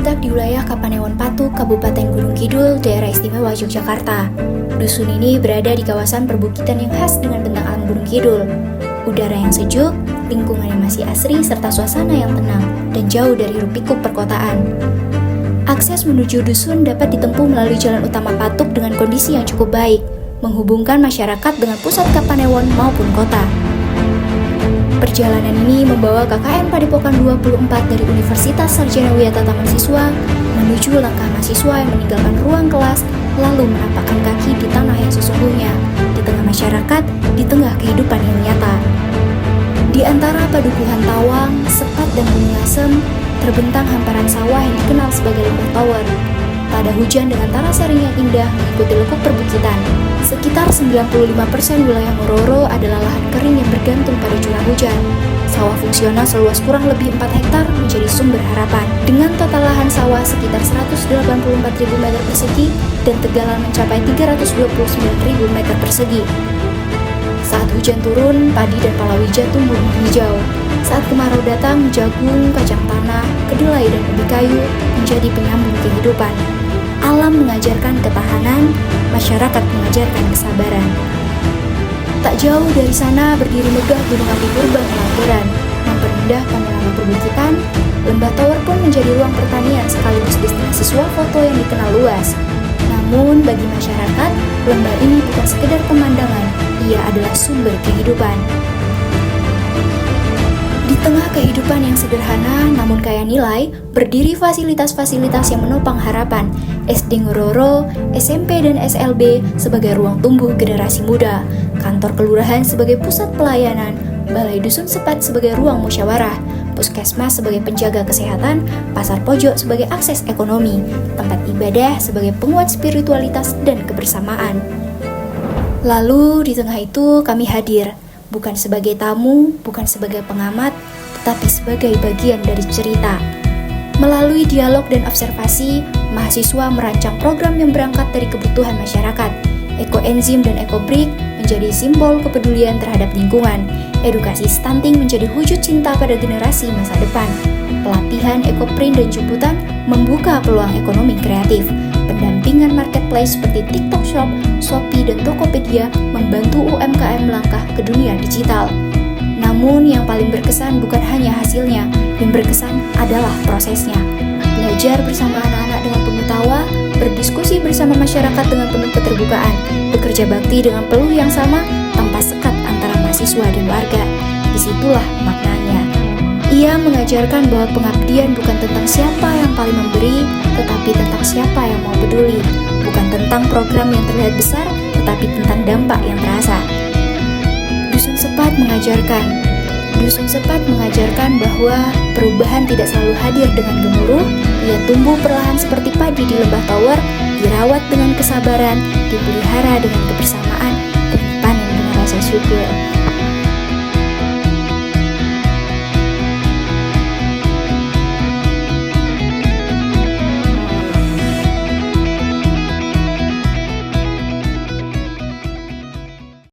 terletak di wilayah Kapanewon Patuk, Kabupaten Gunung Kidul, Daerah Istimewa Yogyakarta. Dusun ini berada di kawasan perbukitan yang khas dengan bentang alam Gunung Kidul. Udara yang sejuk, lingkungan yang masih asri, serta suasana yang tenang dan jauh dari hiruk-pikuk perkotaan. Akses menuju dusun dapat ditempuh melalui jalan utama Patuk dengan kondisi yang cukup baik, menghubungkan masyarakat dengan pusat Kapanewon maupun kota. Perjalanan ini membawa KKN Padepokan 24 dari Universitas Sarjana Wiyata Taman Siswa menuju langkah mahasiswa yang meninggalkan ruang kelas lalu menapakkan kaki di tanah yang sesungguhnya, di tengah masyarakat, di tengah kehidupan yang nyata. Di antara padukuhan tawang, sepat dan gunung lasem, terbentang hamparan sawah yang dikenal sebagai lembah tower. Pada hujan dengan tarasering yang indah mengikuti lekuk perbukitan. Sekitar 95% wilayah Ngororo adalah lahan kering yang bergantung pada curah hujan. Sawah fungsional seluas kurang lebih 4 hektar menjadi sumber harapan. Dengan total lahan sawah sekitar 184.000 meter persegi dan tegalan mencapai 329.000 meter persegi. Saat hujan turun, padi dan palawija tumbuh hijau. Saat kemarau datang, jagung, kacang tanah, kedelai, dan ubi kayu menjadi penyambung kehidupan. Alam mengajarkan ketahanan, masyarakat mengajarkan kesabaran. Tak jauh dari sana berdiri megah Gunung Api Purba Ngelanggeran, memperindah panorama perbukitan. Lembah Tower pun menjadi ruang pertanian sekaligus destinasi swafoto yang dikenal luas. Namun bagi masyarakat, lembah ini bukan sekedar pemandangan, ia adalah sumber kehidupan. Di tengah kehidupan yang sederhana namun kaya nilai, berdiri fasilitas-fasilitas yang menopang harapan. SD Ngororo, SMP dan SLB sebagai ruang tumbuh generasi muda, kantor kelurahan sebagai pusat pelayanan, balai dusun sepat sebagai ruang musyawarah, puskesmas sebagai penjaga kesehatan, pasar pojok sebagai akses ekonomi, tempat ibadah sebagai penguat spiritualitas dan kebersamaan. Lalu di tengah itu kami hadir, bukan sebagai tamu, bukan sebagai pengamat, tetapi sebagai bagian dari cerita. Melalui dialog dan observasi, mahasiswa merancang program yang berangkat dari kebutuhan masyarakat. Ekoenzim dan ekobrik menjadi simbol kepedulian terhadap lingkungan. Edukasi stunting menjadi wujud cinta pada generasi masa depan. Pelatihan ekoprint dan jemputan membuka peluang ekonomi kreatif. Pendampingan marketplace seperti TikTok Shop, Shopee, dan Tokopedia membantu UMKM melangkah ke dunia digital. Namun yang paling berkesan bukan hanya hasilnya, yang berkesan adalah prosesnya. Belajar bersama anak-anak dengan penuh tawa, berdiskusi bersama masyarakat dengan penuh keterbukaan, bekerja bakti dengan peluh yang sama tanpa sekat antara mahasiswa dan warga. Disitulah maknanya. Ia mengajarkan bahwa pengabdian bukan tentang siapa yang paling memberi, tetapi tentang siapa yang mau peduli. Bukan tentang program yang terlihat besar, tetapi tentang dampak yang terasa. Dusun Sepat mengajarkan bahwa perubahan tidak selalu hadir dengan gemuruh. Ia tumbuh perlahan seperti padi di lembah Tower, dirawat dengan kesabaran, dipelihara dengan kebersamaan, dan dipanen dengan rasa syukur.